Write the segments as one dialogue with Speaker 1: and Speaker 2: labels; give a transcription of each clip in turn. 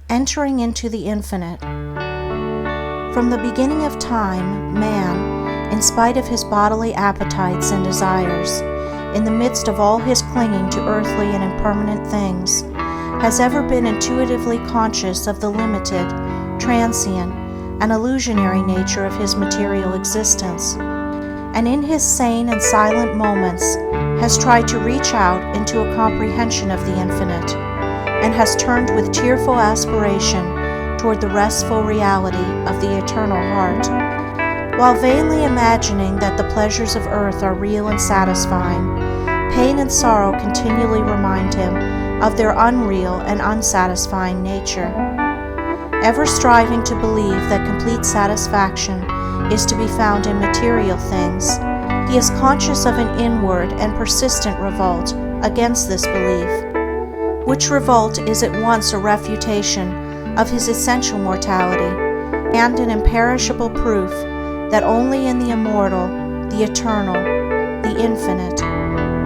Speaker 1: entering into the infinite. From the beginning of time, man, in spite of his bodily appetites and desires, in the midst of all his clinging to earthly and impermanent things, has ever been intuitively conscious of the limited, transient, and illusionary nature of his material existence, and in his sane and silent moments has tried to reach out into a comprehension of the infinite, and has turned with tearful aspiration toward the restful reality of the eternal heart, while vainly imagining that the pleasures of earth are real and satisfying. Pain and sorrow continually remind him of their unreal and unsatisfying nature. Ever striving to believe that complete satisfaction is to be found in material things, he is conscious of an inward and persistent revolt against this belief, which revolt is at once a refutation of his essential mortality and an imperishable proof that only in the immortal, the eternal, the infinite,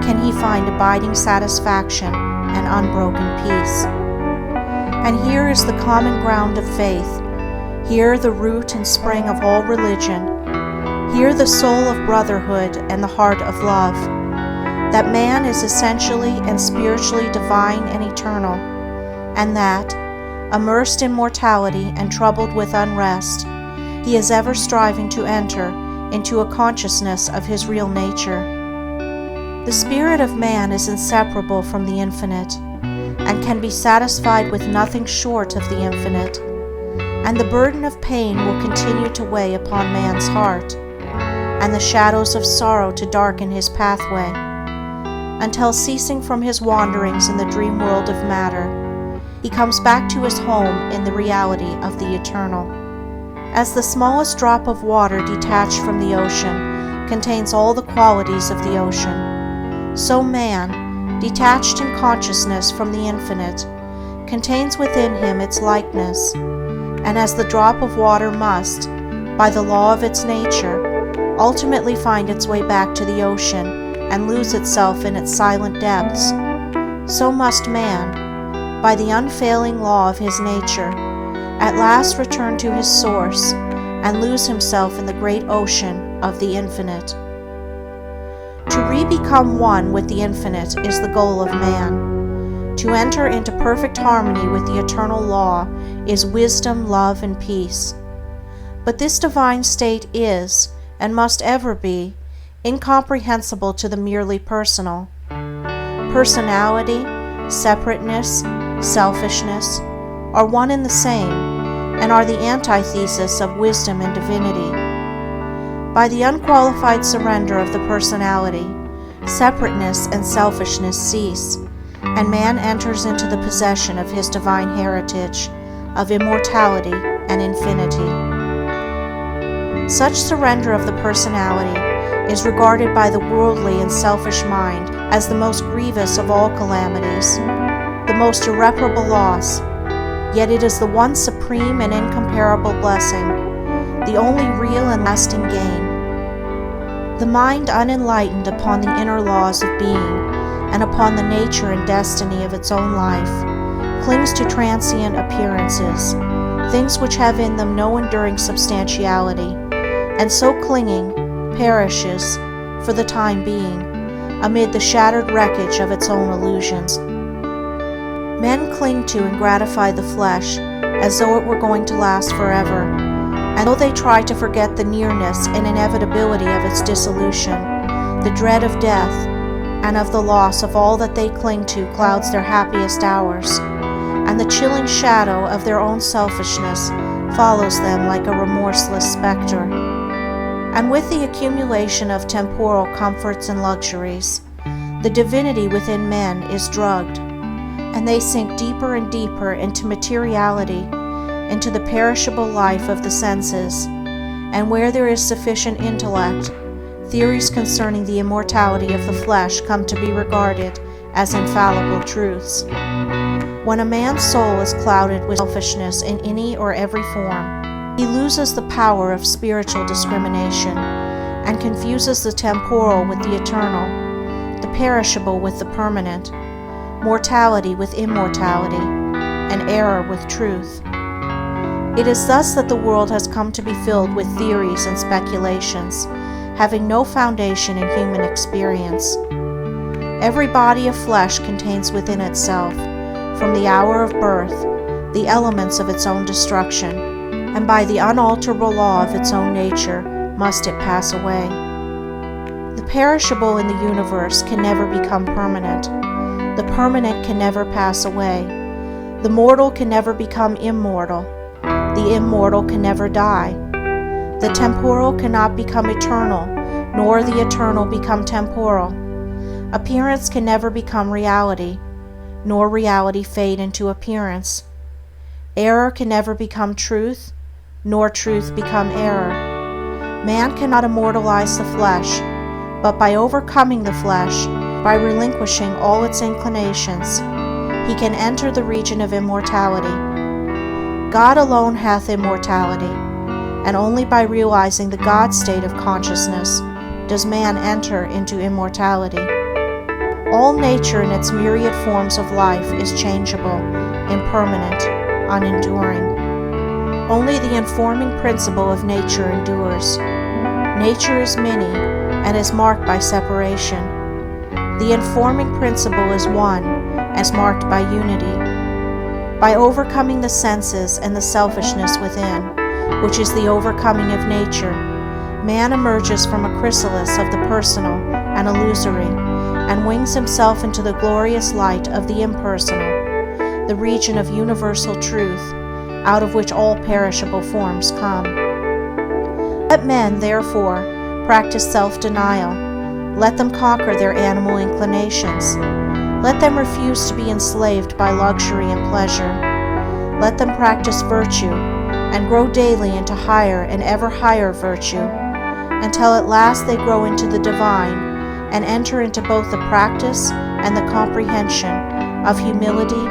Speaker 1: can he find abiding satisfaction and unbroken peace. And here is the common ground of faith, here the root and spring of all religion, here the soul of brotherhood and the heart of love, that man is essentially and spiritually divine and eternal, and that, immersed in mortality and troubled with unrest, he is ever striving to enter into a consciousness of his real nature. The spirit of man is inseparable from the infinite, and can be satisfied with nothing short of the infinite, and the burden of pain will continue to weigh upon man's heart, and the shadows of sorrow to darken his pathway, until ceasing from his wanderings in the dream world of matter, he comes back to his home in the reality of the eternal. As the smallest drop of water detached from the ocean contains all the qualities of the ocean, so man, detached in consciousness from the infinite, contains within him its likeness, and as the drop of water must, by the law of its nature, ultimately find its way back to the ocean and lose itself in its silent depths, so must man, by the unfailing law of his nature, at last return to his source and lose himself in the great ocean of the infinite. To re-become one with the infinite is the goal of man. To enter into perfect harmony with the eternal law is wisdom, love, and peace. But this divine state is, and must ever be, incomprehensible to the merely personal. Personality, separateness, selfishness are one and the same, and are the antithesis of wisdom and divinity. By the unqualified surrender of the personality, separateness and selfishness cease, and man enters into the possession of his divine heritage of immortality and infinity. Such surrender of the personality is regarded by the worldly and selfish mind as the most grievous of all calamities, the most irreparable loss, yet it is the one supreme and incomparable blessing, the only real and lasting gain. The mind unenlightened upon the inner laws of being and upon the nature and destiny of its own life clings to transient appearances, things which have in them no enduring substantiality, and so clinging, perishes, for the time being, amid the shattered wreckage of its own illusions. Men cling to and gratify the flesh as though it were going to last forever, and though they try to forget the nearness and inevitability of its dissolution, the dread of death and of the loss of all that they cling to clouds their happiest hours, and the chilling shadow of their own selfishness follows them like a remorseless specter. And with the accumulation of temporal comforts and luxuries, the divinity within men is drugged, and they sink deeper and deeper into materiality, into the perishable life of the senses, and where there is sufficient intellect, theories concerning the immortality of the flesh come to be regarded as infallible truths. When a man's soul is clouded with selfishness in any or every form, he loses the power of spiritual discrimination, and confuses the temporal with the eternal, the perishable with the permanent, mortality with immortality, and error with truth. It is thus that the world has come to be filled with theories and speculations, having no foundation in human experience. Every body of flesh contains within itself, from the hour of birth, the elements of its own destruction, and by the unalterable law of its own nature must it pass away. The perishable in the universe can never become permanent. The permanent can never pass away. The mortal can never become immortal. The immortal can never die. The temporal cannot become eternal, nor the eternal become temporal. Appearance can never become reality, nor reality fade into appearance. Error can never become truth, nor truth become error. Man cannot immortalize the flesh, but by overcoming the flesh, by relinquishing all its inclinations, he can enter the region of immortality. God alone hath immortality, and only by realizing the God state of consciousness does man enter into immortality. All nature in its myriad forms of life is changeable, impermanent, unenduring. Only the informing principle of nature endures. Nature is many and is marked by separation. The informing principle is one, as marked by unity. By overcoming the senses and the selfishness within, which is the overcoming of nature, man emerges from a chrysalis of the personal and illusory, and wings himself into the glorious light of the impersonal, the region of universal truth, out of which all perishable forms come. Let men, therefore, practice self-denial. Let them conquer their animal inclinations. Let them refuse to be enslaved by luxury and pleasure. Let them practice virtue, and grow daily into higher and ever higher virtue, until at last they grow into the divine, and enter into both the practice and the comprehension of humility,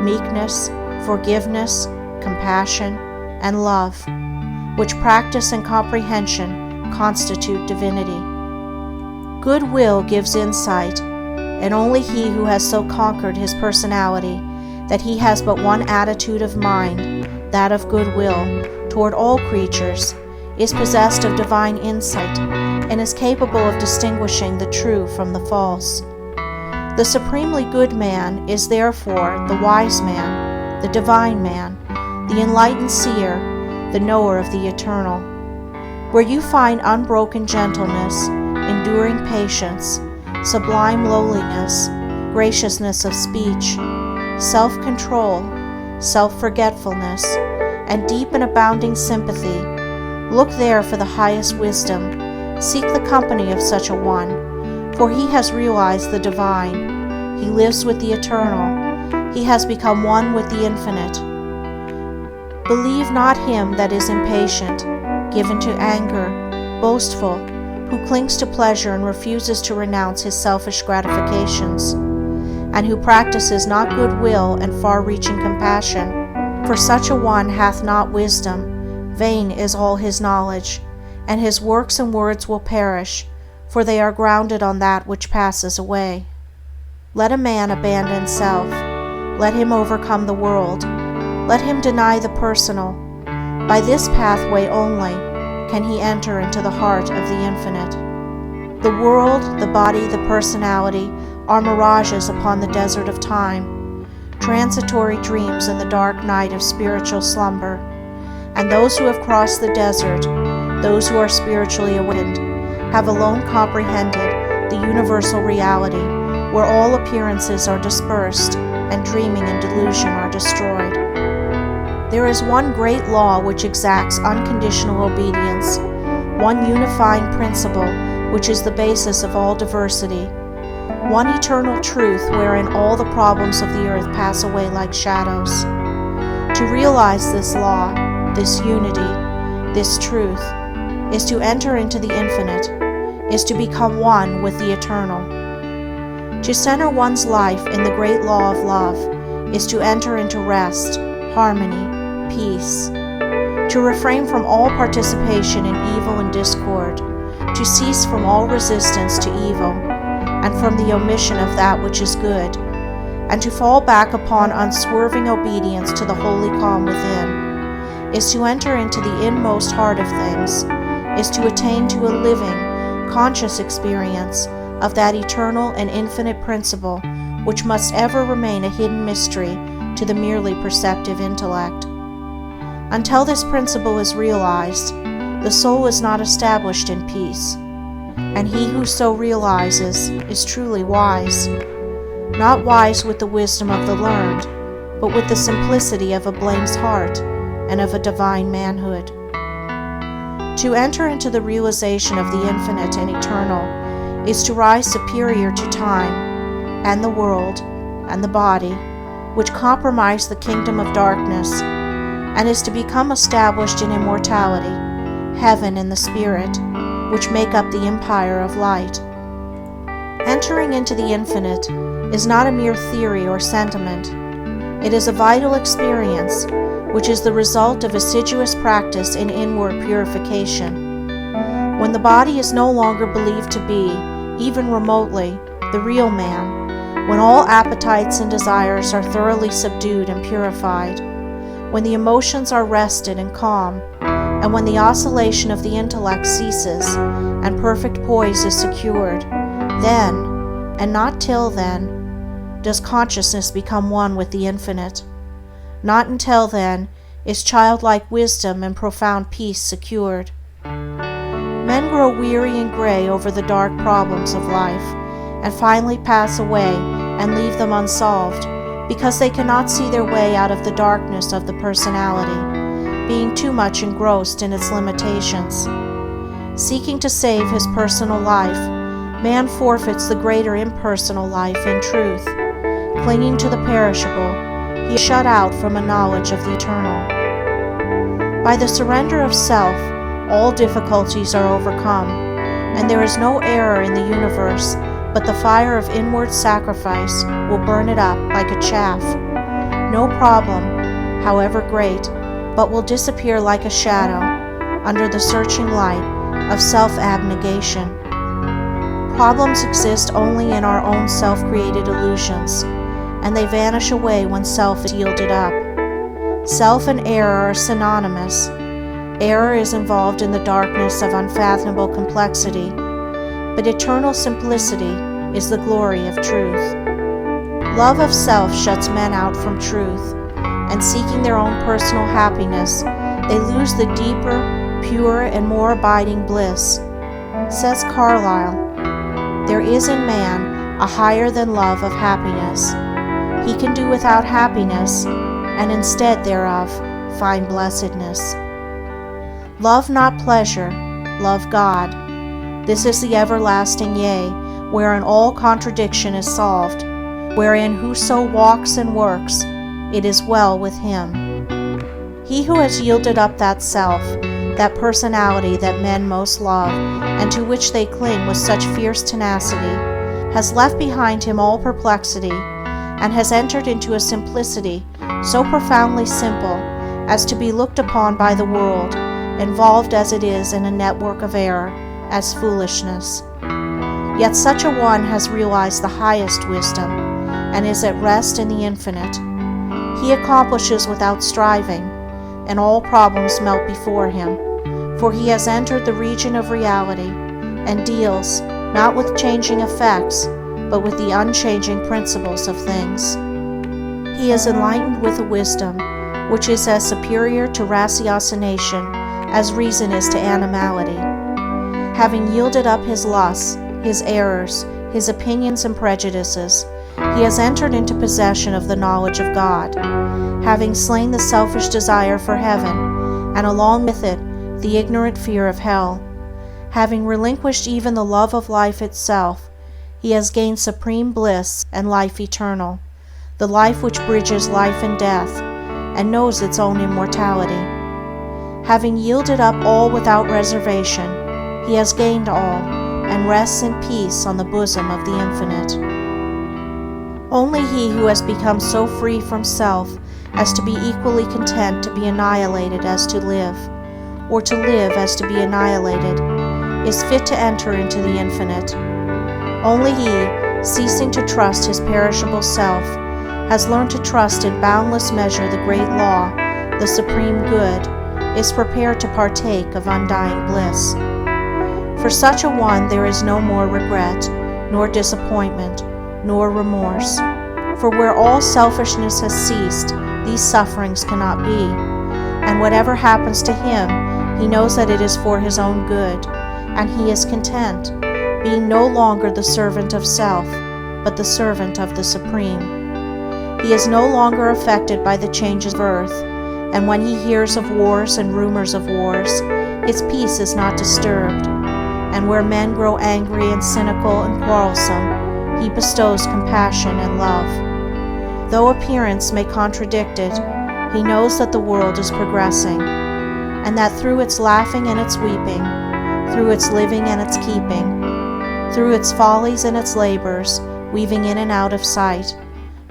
Speaker 1: meekness, forgiveness, compassion, and love, which practice and comprehension constitute divinity. Goodwill gives insight, and only he who has so conquered his personality that he has but one attitude of mind, that of goodwill, toward all creatures, is possessed of divine insight, and is capable of distinguishing the true from the false. The supremely good man is therefore the wise man, the divine man, the enlightened seer, the knower of the eternal. Where you find unbroken gentleness, enduring patience, sublime lowliness, graciousness of speech, self-control, self-forgetfulness, and deep and abounding sympathy, look there for the highest wisdom. Seek the company of such a one, for he has realized the divine. He lives with the eternal. He has become one with the infinite. Believe not him that is impatient, given to anger, boastful, who clings to pleasure and refuses to renounce his selfish gratifications, and who practices not goodwill and far-reaching compassion. For such a one hath not wisdom. Vain is all his knowledge, and his works and words will perish, for they are grounded on that which passes away. Let a man abandon self. Let him overcome the world. Let him deny the personal. By this pathway only can he enter into the heart of the infinite. The world, the body, the personality are mirages upon the desert of time, transitory dreams in the dark night of spiritual slumber. And those who have crossed the desert, those who are spiritually awakened, have alone comprehended the universal reality, where all appearances are dispersed and dreaming and delusion are destroyed. There is one great law which exacts unconditional obedience, one unifying principle which is the basis of all diversity, one eternal truth wherein all the problems of the earth pass away like shadows. To realize this law, this unity, this truth, is to enter into the infinite, is to become one with the eternal. To center one's life in the great law of love is to enter into rest, harmony, peace. To refrain from all participation in evil and discord, to cease from all resistance to evil, and from the omission of that which is good, and to fall back upon unswerving obedience to the holy calm within, is to enter into the inmost heart of things, is to attain to a living, conscious experience of that eternal and infinite principle which must ever remain a hidden mystery to the merely perceptive intellect. Until this principle is realized, the soul is not established in peace, and he who so realizes is truly wise, not wise with the wisdom of the learned, but with the simplicity of a blameless heart and of a divine manhood. To enter into the realization of the infinite and eternal is to rise superior to time and the world and the body, which compromise the kingdom of darkness, and is to become established in immortality, heaven and the spirit, which make up the empire of light. Entering into the infinite is not a mere theory or sentiment. It is a vital experience, which is the result of assiduous practice in inward purification. When the body is no longer believed to be, even remotely, the real man, when all appetites and desires are thoroughly subdued and purified, when the emotions are rested and calm, and when the oscillation of the intellect ceases and perfect poise is secured, then, and not till then, does consciousness become one with the infinite. Not until then is childlike wisdom and profound peace secured. Men grow weary and gray over the dark problems of life, and finally pass away and leave them unsolved, because they cannot see their way out of the darkness of the personality, being too much engrossed in its limitations. Seeking to save his personal life, man forfeits the greater impersonal life in truth. Clinging to the perishable, he is shut out from a knowledge of the eternal. By the surrender of self, all difficulties are overcome, and there is no error in the universe, but the fire of inward sacrifice will burn it up like a chaff. No problem, however great, but will disappear like a shadow under the searching light of self-abnegation. Problems exist only in our own self-created illusions, and they vanish away when self is yielded up. Self and error are synonymous. Error is involved in the darkness of unfathomable complexity, but eternal simplicity is the glory of truth. Love of self shuts men out from truth, and seeking their own personal happiness, they lose the deeper, purer, and more abiding bliss. Says Carlyle, "There is in man a higher than love of happiness. He can do without happiness, and instead thereof find blessedness." Love not pleasure, love God. This is the everlasting yea, wherein all contradiction is solved, wherein whoso walks and works, it is well with him. He who has yielded up that self, that personality that men most love, and to which they cling with such fierce tenacity, has left behind him all perplexity, and has entered into a simplicity so profoundly simple as to be looked upon by the world, involved as it is in a network of error, as foolishness. Yet such a one has realized the highest wisdom, and is at rest in the infinite. He accomplishes without striving, and all problems melt before him, for he has entered the region of reality, and deals, not with changing effects, but with the unchanging principles of things. He is enlightened with a wisdom which is as superior to ratiocination as reason is to animality. Having yielded up his lusts, his errors, his opinions and prejudices, he has entered into possession of the knowledge of God, having slain the selfish desire for heaven, and along with it the ignorant fear of hell. Having relinquished even the love of life itself, he has gained supreme bliss and life eternal, the life which bridges life and death, and knows its own immortality. Having yielded up all without reservation, he has gained all, and rests in peace on the bosom of the infinite. Only he who has become so free from self as to be equally content to be annihilated as to live, or to live as to be annihilated, is fit to enter into the infinite. Only he, ceasing to trust his perishable self, has learned to trust in boundless measure the great law, the supreme good, is prepared to partake of undying bliss. For such a one there is no more regret, nor disappointment, nor remorse. For where all selfishness has ceased, these sufferings cannot be. And whatever happens to him, he knows that it is for his own good, and he is content, being no longer the servant of self, but the servant of the Supreme. He is no longer affected by the changes of earth, and when he hears of wars and rumors of wars, his peace is not disturbed. And where men grow angry and cynical and quarrelsome, he bestows compassion and love. Though appearance may contradict it, he knows that the world is progressing, and that through its laughing and its weeping, through its living and its keeping, through its follies and its labors, weaving in and out of sight,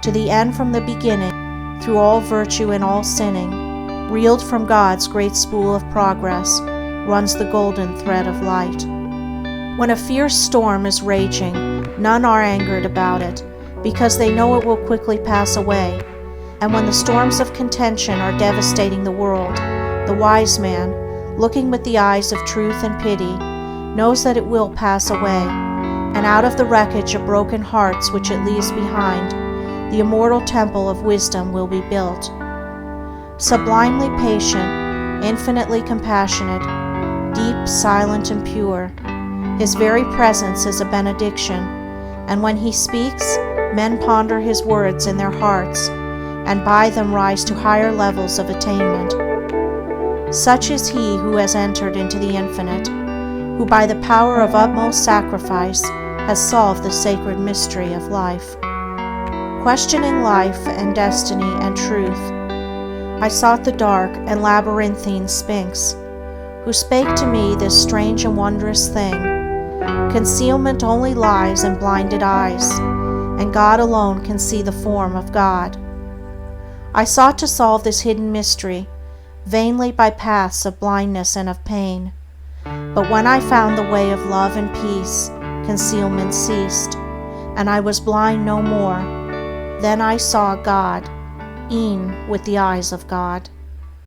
Speaker 1: to the end from the beginning, through all virtue and all sinning, reeled from God's great spool of progress, runs the golden thread of light. When a fierce storm is raging, none are angered about it, because they know it will quickly pass away. And when the storms of contention are devastating the world, the wise man, looking with the eyes of truth and pity, knows that it will pass away, and out of the wreckage of broken hearts which it leaves behind, the immortal temple of wisdom will be built. Sublimely patient, infinitely compassionate, deep, silent, and pure, his very presence is a benediction, and when he speaks, men ponder his words in their hearts, and by them rise to higher levels of attainment. Such is he who has entered into the infinite, who by the power of utmost sacrifice has solved the sacred mystery of life. Questioning life and destiny and truth, I sought the dark and labyrinthine Sphinx, who spake to me this strange and wondrous thing: concealment only lies in blinded eyes, and God alone can see the form of God. I sought to solve this hidden mystery, vainly by paths of blindness and of pain. But when I found the way of love and peace, concealment ceased, and I was blind no more. Then I saw God, e'en with the eyes of God.